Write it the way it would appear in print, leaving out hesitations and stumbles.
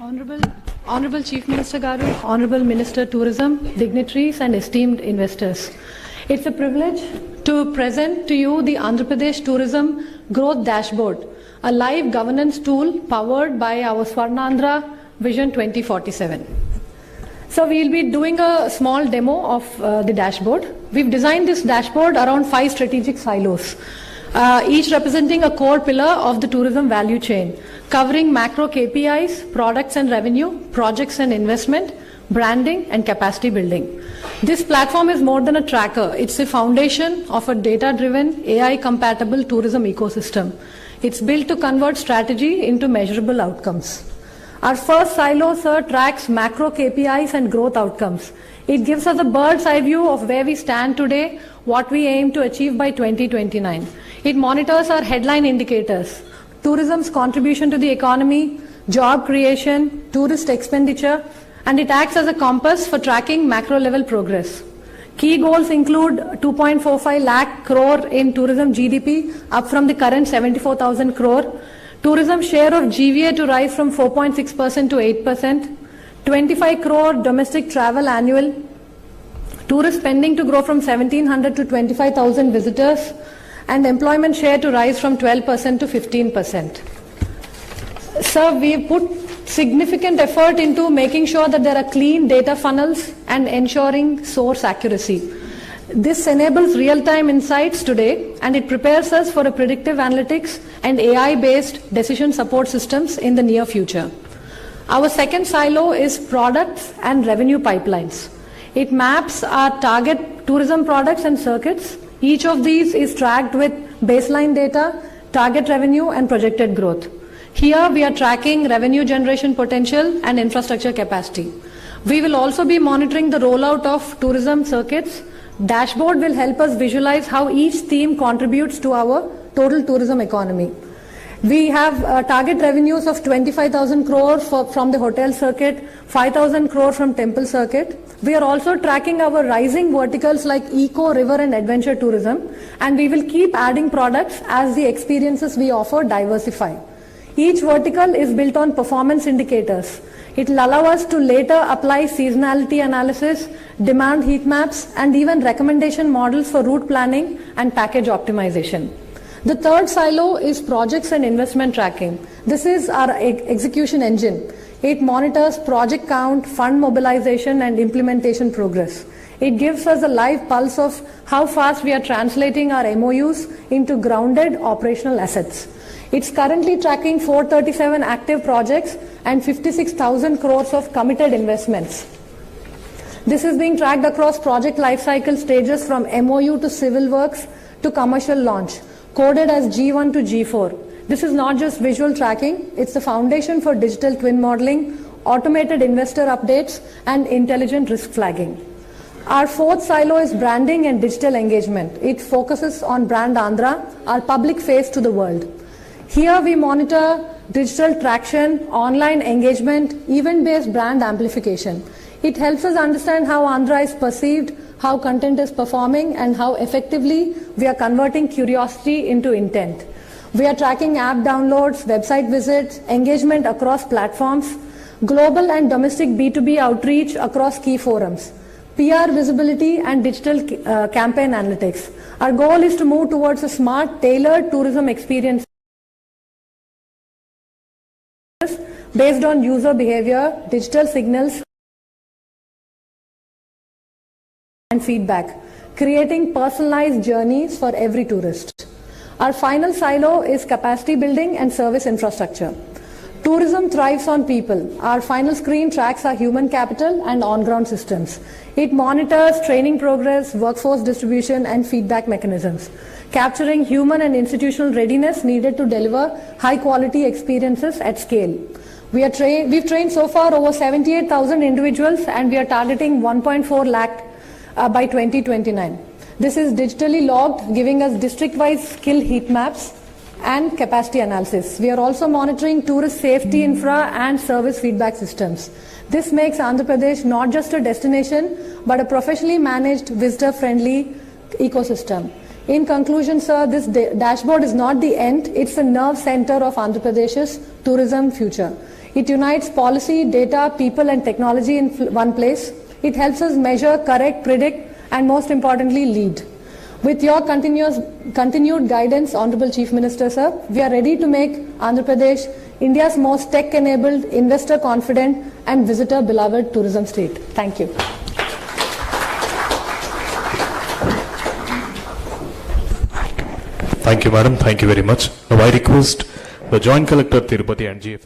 Honorable, Honorable Chief Minister Garu, Honorable Minister Tourism, dignitaries and esteemed investors. It's a privilege to present to you the Andhra Pradesh Tourism Growth Dashboard, a live governance tool powered by our Swarnandhra Vision 2047. So we'll be doing a small demo of the dashboard. We've designed this dashboard around 5 strategic silos, each representing a core pillar of the tourism value chain, covering macro KPIs, products and revenue, projects and investment, branding and capacity building. This platform is more than a tracker. It's the foundation of a data-driven, AI-compatible tourism ecosystem. It's built to convert strategy into measurable outcomes. Our first silo, sir, tracks macro KPIs and growth outcomes. It gives us a bird's eye view of where we stand today, what we aim to achieve by 2029. It monitors our headline indicators: tourism's contribution to the economy, job creation, tourist expenditure, and it acts as a compass for tracking macro-level progress. Key goals include 2.45 lakh crore in tourism GDP, up from the current 74,000 crore. Tourism share of GVA to rise from 4.6% to 8%. 25 crore domestic travel annual. Tourist spending to grow from 1,700 to 25,000 visitors. And employment share to rise from 12% to 15%. Sir, we put significant effort into making sure that there are clean data funnels and ensuring source accuracy. This enables real-time insights today, and it prepares us for a predictive analytics and AI-based decision support systems in the near future. Our second silo is products and revenue pipelines. It maps our target tourism products and circuits. Each of these is tracked with baseline data, target revenue, and projected growth. Here we are tracking revenue generation potential and infrastructure capacity. We will also be monitoring the rollout of tourism circuits. Dashboard will help us visualize how each theme contributes to our total tourism economy. We have target revenues of 25,000 crore from the hotel circuit, 5,000 crore from temple circuit. We are also tracking our rising verticals like eco, river and adventure tourism, and we will keep adding products as the experiences we offer diversify. Each vertical is built on performance indicators. It will allow us to later apply seasonality analysis, demand heat maps, and even recommendation models for route planning and package optimization. The third silo is projects and investment tracking. This is our execution engine. It monitors project count, fund mobilization, and implementation progress. It gives us a live pulse of how fast we are translating our MOUs into grounded operational assets. It's currently tracking 437 active projects and 56,000 crores of committed investments. This is being tracked across project lifecycle stages from MOU to civil works to commercial launch, coded as G1 to G4. This is not just visual tracking, it's the foundation for digital twin modeling, automated investor updates, and intelligent risk flagging. Our fourth silo is branding and digital engagement. It focuses on Brand Andhra, our public face to the world. Here we monitor digital traction, online engagement, event-based brand amplification. It helps us understand how Andhra is perceived, how content is performing, and how effectively we are converting curiosity into intent. We are tracking app downloads, website visits, engagement across platforms, global and domestic B2B outreach across key forums, PR visibility and digital campaign analytics. Our goal is to move towards a smart, tailored tourism experience based on user behavior, digital signals, and feedback, creating personalized journeys for every tourist. Our final silo is capacity building and service infrastructure. Tourism thrives on people. Our final screen tracks our human capital and on-ground systems. It monitors training progress, workforce distribution, and feedback mechanisms, capturing human and institutional readiness needed to deliver high-quality experiences at scale. We've trained so far over 78,000 individuals, and we are targeting 1.4 lakh by 2029. This is digitally logged, giving us district-wise skill heat maps and capacity analysis. We are also monitoring tourist safety infra and service feedback systems. This makes Andhra Pradesh not just a destination, but a professionally managed, visitor-friendly ecosystem. In conclusion, sir, this dashboard is not the end, it's the nerve center of Andhra Pradesh's tourism future. It unites policy, data, people and technology in one place. It helps us measure, correct, predict and most importantly lead. With your continued guidance, Honorable Chief Minister sir, we are ready to make Andhra Pradesh India's most tech-enabled, investor-confident and visitor-beloved tourism state. Thank you. Thank you, madam. Thank you very much. Now I request the Joint Collector Tirupati and GFS.